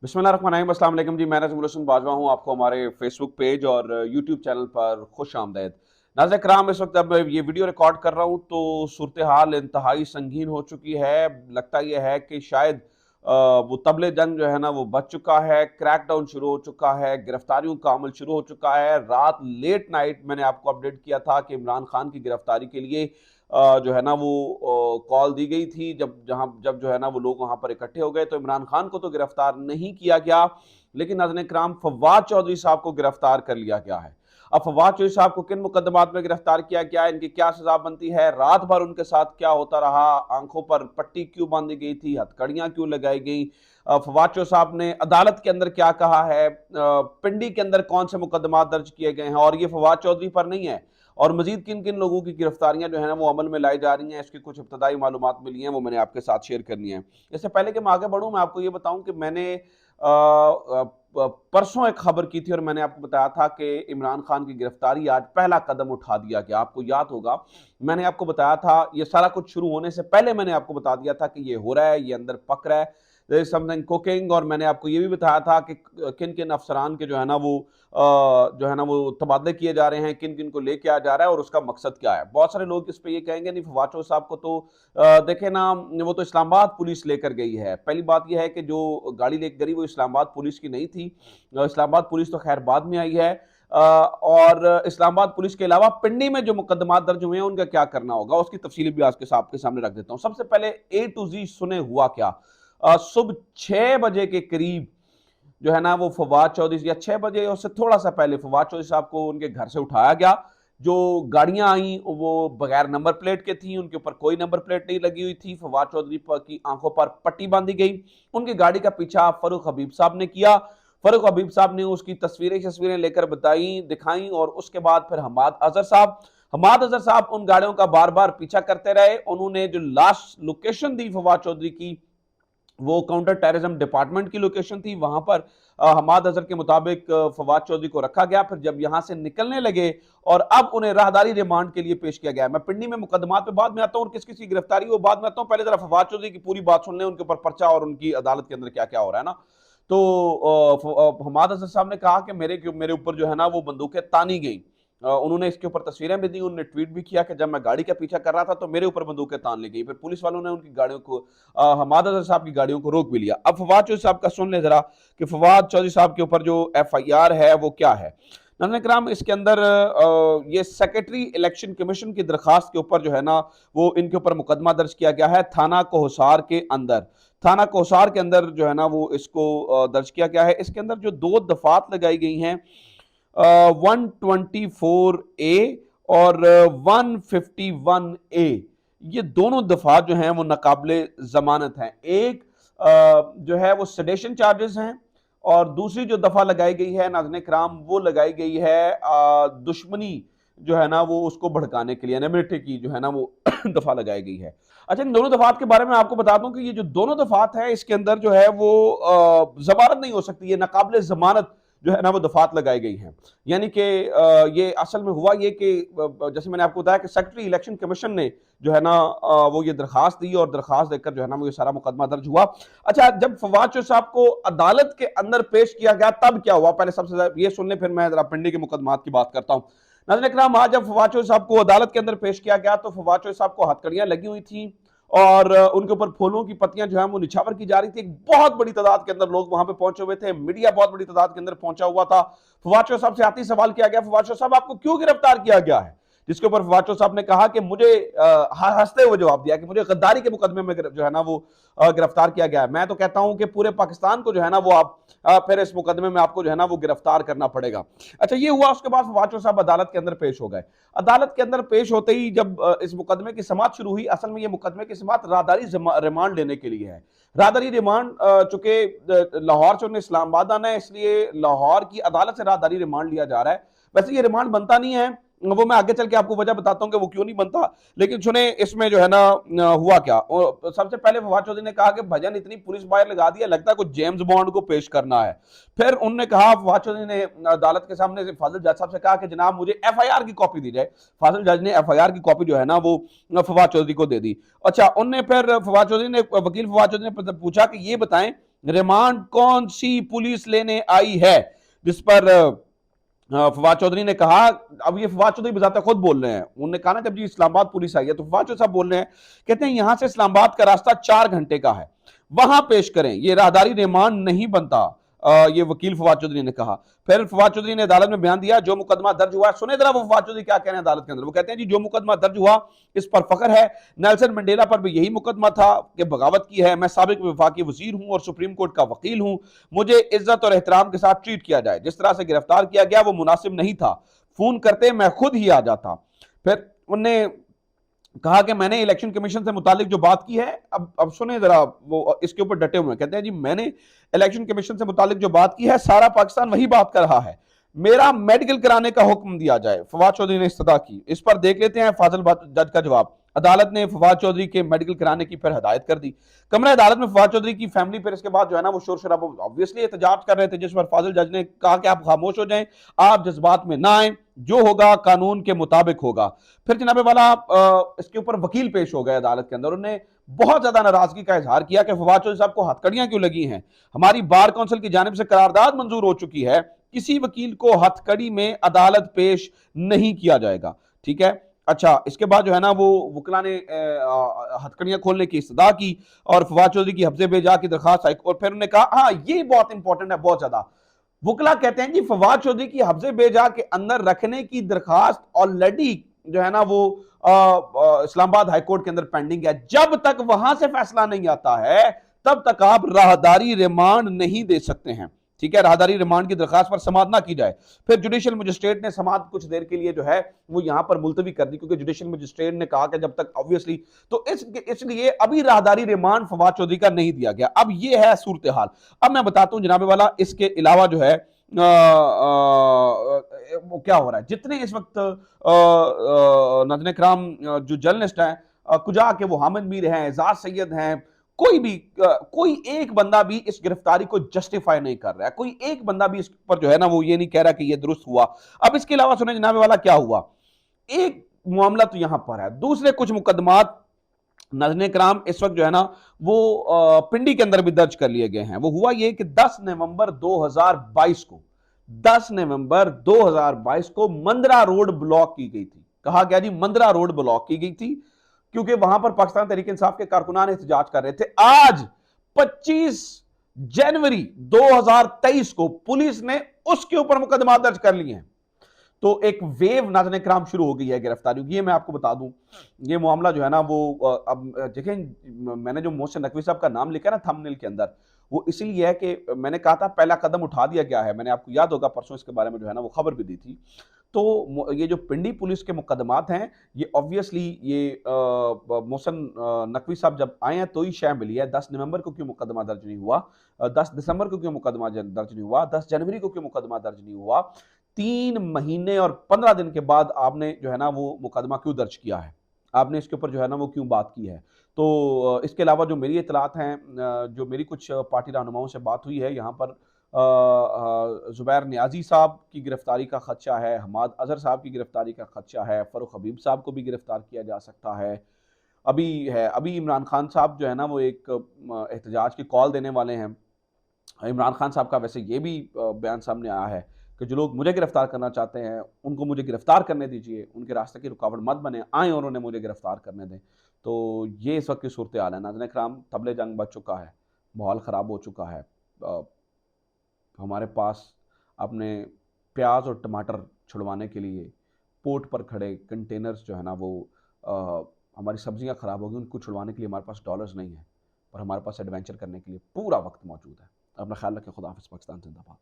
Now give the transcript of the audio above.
बिस्मिल्लाहिर्रहमानिर्रहीम। अस्सलाम वालेकुम जी। मैं नज़मुल हसन बाजवा हूँ। आपको हमारे फेसबुक पेज और यूट्यूब चैनल पर खुश आमदेद। नाज़रीन कराम, इस वक्त अब ये वीडियो रिकॉर्ड कर रहा हूँ तो सूरत हाल इंतहाई संगीन हो चुकी है। लगता यह है कि शायद वो तबले जंग जो है ना वो बच चुका है, क्रैकडाउन शुरू हो चुका है, गिरफ्तारियों का अमल शुरू हो चुका है। रात लेट नाइट मैंने आपको अपडेट किया था कि इमरान खान की गिरफ्तारी के लिए जो है ना वो कॉल दी गई थी। जब जो है ना वो लोग वहां पर इकट्ठे हो गए तो इमरान खान को तो गिरफ्तार नहीं किया गया, लेकिन नाज़रीन कराम फवाद चौधरी साहब को गिरफ्तार कर लिया गया है। अब फवाद चौधरी साहब को किन मुकदमात में गिरफ्तार किया गया है, इनकी क्या सजा बनती है, रात भर उनके साथ क्या होता रहा, आंखों पर पट्टी क्यों बांधी गई थी, हथकड़ियां क्यों लगाई गई, फवाद चौधरी साहब ने अदालत के अंदर क्या कहा है, पिंडी के अंदर कौन से मुकदमात दर्ज किए गए हैं, और ये फवाद चौधरी पर नहीं है और मजीद किन किन लोगों की गिरफ्तारियां जो है ना वो अमल में लाई जा रही हैं, इसकी कुछ इब्तदाई मालूमात मिली हैं, वो मैंने आपके साथ शेयर करनी है। इससे पहले कि मैं आगे बढ़ूं, मैं आपको ये बताऊं कि मैंने परसों एक खबर की थी और मैंने आपको बताया था कि इमरान खान की गिरफ्तारी आज पहला कदम उठा दिया गया। आपको याद होगा, मैंने आपको बताया था, ये सारा कुछ शुरू होने से पहले मैंने आपको बता दिया था कि ये हो रहा है, ये अंदर पक रहा है, देयर इज समथिंग कुकिंग। और मैंने आपको ये भी बताया था कि किन किन अफसरान के जो है ना वो जो है ना वो तबादले किए जा रहे हैं, किन किन को लेके आ जा रहा है और उसका मकसद क्या है। बहुत सारे लोग इस पे ये कहेंगे नहीं फवाद चौधरी साहब को तो देखे ना, वो तो इस्लामाबाद पुलिस लेकर गई है। पहली बात यह है कि जो गाड़ी लेकर गई वो इस्लामाबाद पुलिस की नहीं थी। इस्लामाबाद पुलिस तो खैर बाद में आई है। और इस्लामाबाद पुलिस के अलावा पिंडी में जो मुकदमात दर्ज हुए हैं उनका क्या करना होगा, उसकी तफसील भी आज के आपके सामने रख देता हूं। सबसे पहले ए टू जी सुने हुआ क्या। सुबह 6 बजे के करीब जो है ना वो फवाद चौधरी, या 6 बजे उससे थोड़ा सा पहले, फवाद चौधरी साहब को उनके घर से उठाया गया। जो गाड़ियां आई वो बगैर नंबर प्लेट के थी, उनके ऊपर कोई नंबर प्लेट नहीं लगी हुई थी। फवाद चौधरी की आंखों पर पट्टी बांधी गई। उनकी गाड़ी का पीछा फरूख हबीब साहब ने किया। फरूख हबीब साहब ने उसकी तस्वीरें लेकर बताई, दिखाई, और उसके बाद फिर हमाद अजहर साहब उन गाड़ियों का बार बार पीछा करते रहे। उन्होंने जो लास्ट लोकेशन दी फवाद चौधरी की, वो काउंटर टेररिज्म डिपार्टमेंट की लोकेशन थी। वहां पर हमाद अजहर के मुताबिक फवाद चौधरी को रखा गया। फिर जब यहां से निकलने लगे और अब उन्हें राहदारी रिमांड के लिए पेश किया गया। मैं पिंडी में मुकदमात पे बाद में आता हूं और किस किस की गिरफ्तारी वो बाद में आता हूं। पहले जरा फवाद चौधरी की पूरी बात सुन लें, उनके ऊपर पर्चा और उनकी अदालत के अंदर क्या क्या हो रहा है ना। तो हमाद अजहर साहब ने कहा कि मेरे ऊपर जो है ना वो बंदूकें तानी गई। उन्होंने इसके ऊपर तस्वीरें भी दी, उन्होंने ट्वीट भी किया कि जब मैं गाड़ी का पीछा कर रहा था तो मेरे ऊपर बंदूकें तान ली गई। फिर पुलिस वालों ने उनकी गाड़ियों को, हमाद अजहर साहब की गाड़ियों को रोक भी लिया। अब फवाद चौधरी साहब का सुन ले जरा कि फवाद चौधरी साहब के ऊपर जो FIR है वो क्या है। नाज़रीन कराम, इसके अंदर ये सेक्रेटरी इलेक्शन कमीशन की दरखास्त के ऊपर जो है ना वो इनके ऊपर मुकदमा दर्ज किया गया है थाना कोहसार के अंदर। थाना कोहसार के अंदर जो है ना वो इसको दर्ज किया गया है। इसके अंदर जो 2 दफात लगाई गई हैं, 124A और 151A, ये दोनों दफात जो हैं वो नाकाबिले जमानत हैं। एक जो है वो सेडेशन चार्जेस हैं और दूसरी जो दफा लगाई गई है नाज़रीन कराम वो लगाई गई है दुश्मनी जो है ना वो उसको भड़काने के लिए, एनिमिटी की जो है ना वो दफा लगाई गई है। अच्छा, इन दोनों दफात के बारे में आपको बता दूं कि ये जो दोनों दफात है इसके अंदर जो है वो जमानत नहीं हो सकती, ये नाकाबिले जमानत जो है ना वो दफात लगाई गई हैं। यानी कि ये असल में हुआ ये कि जैसे मैंने आपको बताया कि सेक्रेटरी इलेक्शन कमीशन ने जो है ना वो ये दरखास्त दी और दरखास्त देकर जो है ना वो ये सारा मुकदमा दर्ज हुआ। अच्छा, जब फवाद चौधरी साहब को अदालत के अंदर पेश किया गया तब क्या हुआ, पहले सबसे ज्यादा ये सुन ले, फिर मैं जरा पिंडी के मुकदमात की बात करता हूँ। नाज़रीन इकराम, आज जब फवाद चौधरी साहब को अदालत के अंदर पेश किया गया तो फवाद चौधरी साहब को हथकड़ियां लगी हुई थी और उनके ऊपर फूलों की पत्तियां जो है वो निछावर की जा रही थी। एक बहुत बड़ी तादाद के अंदर लोग वहां पे पहुंचे हुए थे, मीडिया बहुत बड़ी तादाद के अंदर पहुंचा हुआ था। फवाद चौधरी साहब से आती सवाल किया गया, फवाद चौधरी साहब आपको क्यों गिरफ्तार किया गया है, जिसके ऊपर फवाद चौधरी साहब ने कहा कि मुझे हंसते हुए जवाब दिया कि मुझे गद्दारी के मुकदमे में जो है ना वो गिरफ्तार किया गया है। मैं तो कहता हूं कि पूरे पाकिस्तान को जो है ना वो आप फिर इस मुकदमे में आपको जो है ना वो गिरफ्तार करना पड़ेगा। अच्छा, ये हुआ। उसके बाद फवाद चौधरी साहब अदालत के अंदर पेश हो गए। अदालत के अंदर पेश होते ही जब इस मुकदमे की समाअत शुरू हुई, असल में ये मुकदमे की समाअत राहदारी रिमांड लेने के लिए है। राहदारी रिमांड चूंकि लाहौर से उन्हें इस्लामाबाद आना है, इसलिए लाहौर की अदालत से राहदारी रिमांड लिया जा रहा है। वैसे ये रिमांड बनता नहीं है, वो मैं आगे चल के आपको वजह बताता हूं कि वो क्यों नहीं बनता। लेकिन सुने इसमें जो है ना हुआ क्या। सबसे पहले फवाद चौधरी ने कहा कि भजन इतनी पुलिस बाहर लगा दिया, लगता है कुछ जेम्स बॉन्ड को पेश करना है। फिर उन्होंने कहा, फवाद चौधरी ने अदालत के सामने से फाजिल जज साहब से कहा कि जनाब मुझे FIR की कॉपी दी जाए। फाजिल जज ने FIR की कॉपी जो है ना वो फवाद चौधरी को दे दी। अच्छा, उनने फिर फवाद चौधरी ने, वकील फवाद चौधरी ने पूछा कि ये बताएं रिमांड कौन सी पुलिस लेने आई है, जिस पर फवाद चौधरी ने कहा। अब ये फवाद चौधरी बजाते खुद बोल रहे हैं, उन्होंने कहा ना जब जी इस्लामाबाद पुलिस आई है, तो फवाद चौधरी साहब बोल रहे हैं, कहते हैं यहां से इस्लामाबाद का रास्ता 4 घंटे का है, वहां पेश करें, ये राहदारी रिमांड नहीं बनता। ये वकील फवाद चौधरी ने कहा। फिर फवाद चौधरी ने अदालत में बयान दिया, जो मुकदमा दर्ज हुआ, सुने जरा वो फवाद चौधरी क्या कह रहे हैं अदालत के अंदर। वो कहते हैं जी जो मुकदमा दर्ज हुआ इस पर फख्र है, नेल्सन मंडेला पर भी यही मुकदमा था कि बगावत की है। मैं साबिक वफाकी वजीर हूं और सुप्रीम कोर्ट का वकील हूं, मुझे इज्जत और एहतराम के साथ ट्रीट किया जाए। जिस तरह से गिरफ्तार किया गया वो मुनासिब नहीं था, फोन करते मैं खुद ही आ जाता। फिर उन्होंने कहा कि मैंने इलेक्शन कमीशन से मुतालिक जो बात की है, अब सुने जरा, वो इसके ऊपर डटे हुए हैं। कहते हैं जी मैंने इलेक्शन कमीशन से मुतालिक जो बात की है, सारा पाकिस्तान वही बात कर रहा है, मेरा मेडिकल कराने का हुक्म दिया जाए। फवाद चौधरी ने इस्तदा की। इस पर देख लेते हैं फाजिल जज का जवाब। अदालत ने फवाद चौधरी के मेडिकल कराने की फिर हदायत कर दी। कमरा अदालत में फवाद चौधरी की फैमिली फिर इसके बाद जो है ना वो शोर शराबा ऑब्वियसली एहतजाज कर रहे थे, जिस पर फाजिल जज ने कहा कि आप खामोश हो जाएं, आप जज्बात में ना आए, जो होगा कानून के मुताबिक होगा। फिर जनाबे वाला इसके ऊपर वकील पेश हो गए अदालत के अंदर। उन्होंने बहुत ज्यादा नाराजगी का इजहार किया कि फवाद चौधरी साहब को हथकड़ियां क्यों लगी हैं, हमारी बार काउंसिल की जानिब से करारदाद मंजूर हो चुकी है, किसी वकील को हथकड़ी में अदालत पेश नहीं किया जाएगा। ठीक है, अच्छा, इसके बाद जो है ना वो वकला ने हथकड़ियां खोलने की इस्तदा की और फवाद चौधरी की हफ्जे बेजा की दरखास्त आई। और फिर उन्होंने कहा, हाँ ये बहुत इंपॉर्टेंट है, बहुत ज्यादा। वकला कहते हैं जी फवाद चौधरी की हफ्जे बेजा के अंदर रखने की दरखास्त ऑलरेडी जो है ना वो इस्लामाबाद हाईकोर्ट के अंदर पेंडिंग है। जब तक वहां से फैसला नहीं आता है तब तक आप राहदारी रिमांड नहीं दे सकते हैं। ठीक है, राहदारी रिमांड की दरखास्त पर समाअत ना की जाए। फिर जुडिशियल मजिस्ट्रेट ने समाअत कुछ देर के लिए जो है वो यहां पर मुलतवी कर दी, क्योंकि जुडिशियल मजिस्ट्रेट ने कहा कि जब तक ऑब्वियसली, तो इसलिए अभी राहदारी रिमांड फवाद चौधरी का नहीं दिया गया। अब ये है सूरत हाल। अब मैं बताता हूं जनाबे वाला, इसके अलावा जो है वो क्या हो रहा है। जितने इस वक्त नाज़रीन कराम जो जर्नलिस्ट हैं, कुजा के वो हामिद मीर हैं, एजाज सैयद हैं, कोई एक बंदा भी इस गिरफ्तारी को जस्टिफाई नहीं कर रहा है, कोई एक बंदा भी इस पर जो है ना वो ये नहीं कह रहा कि ये दुरुस्त हुआ। अब इसके अलावा सुने जनाबे वाला क्या हुआ। एक मामला तो यहां पर है, दूसरे कुछ मुकदमात नाज़रीन कराम इस वक्त जो है ना वो पिंडी के अंदर भी दर्ज कर लिए गए हैं। वो हुआ ये कि 10 नवंबर 2022 को 10 नवंबर 2022 को मंदरा रोड ब्लॉक की गई थी। कहा गया जी मंदरा रोड ब्लॉक की गई थी क्योंकि वहां पर पाकिस्तान तहरीक इंसाफ के कारकुनान एहतजाज कर रहे थे। आज 25 जनवरी 2023 को पुलिस ने उसके ऊपर मुकदमा दर्ज कर लिए हैं। तो एक वेव नाज़रीन कराम शुरू हो गई है गिरफ्तारियों की। ये मैं आपको बता दूं, ये मामला जो है ना वो अब देखें, मैंने जो मोहसिन नकवी साहब का नाम लिखा है ना थंबनेल के अंदर, वो इसीलिए है कि मैंने कहा था पहला कदम उठा दिया गया है। मैंने आपको याद होगा परसों इसके बारे में जो है ना वो खबर भी दी थी। तो ये जो पिंडी पुलिस के मुकदमात हैं, ये ऑब्वियसली ये मोहसिन नकवी साहब जब आए हैं तो ही शय मिली है। 10 नवंबर को क्यों मुकदमा दर्ज नहीं हुआ, 10 दिसंबर को क्यों मुकदमा दर्ज नहीं हुआ, 10 जनवरी को क्यों मुकदमा दर्ज नहीं हुआ, 3 महीने और 15 दिन के बाद आपने जो है ना वो मुकदमा क्यों दर्ज किया है, आपने इसके ऊपर जो है ना वो क्यों बात की है। तो इसके अलावा जो मेरी इतलात हैं, जो मेरी कुछ पार्टी रहनुमाओं से बात हुई है, यहाँ पर ज़ुबैर नियाज़ी साहब की गिरफ्तारी का खदशा है, हमाद अज़हर साहब की गिरफ्तारी का खदशा है, फ़ारूक हबीब साहब को भी गिरफ्तार किया जा सकता है। अभी इमरान खान साहब जो है ना वो एक एहतजाज की कॉल देने वाले हैं। इमरान खान साहब का वैसे ये भी बयान सामने आया है कि जो लोग मुझे गिरफ्तार करना चाहते हैं उनको मुझे गिरफ्तार करने दीजिए, उनके रास्ते की रुकावट मत बने, आए और उन्हें मुझे गिरफ्तार करने दें। तो ये इस वक्त की सूरत हाल है। नाज़रीन कराम, तबले जंग बच चुका है, माहौल ख़राब हो चुका है। हमारे पास अपने प्याज और टमाटर छुड़वाने के लिए पोर्ट पर खड़े कंटेनर्स जो है ना वो हमारी सब्जियां ख़राब होगी, उनको छुड़वाने के लिए हमारे पास डॉलर्स नहीं है, पर हमारे पास एडवेंचर करने के लिए पूरा वक्त मौजूद है। अपना ख्याल रखें। खुदा हाफ़िज़। पाकिस्तान जिंदाबाद।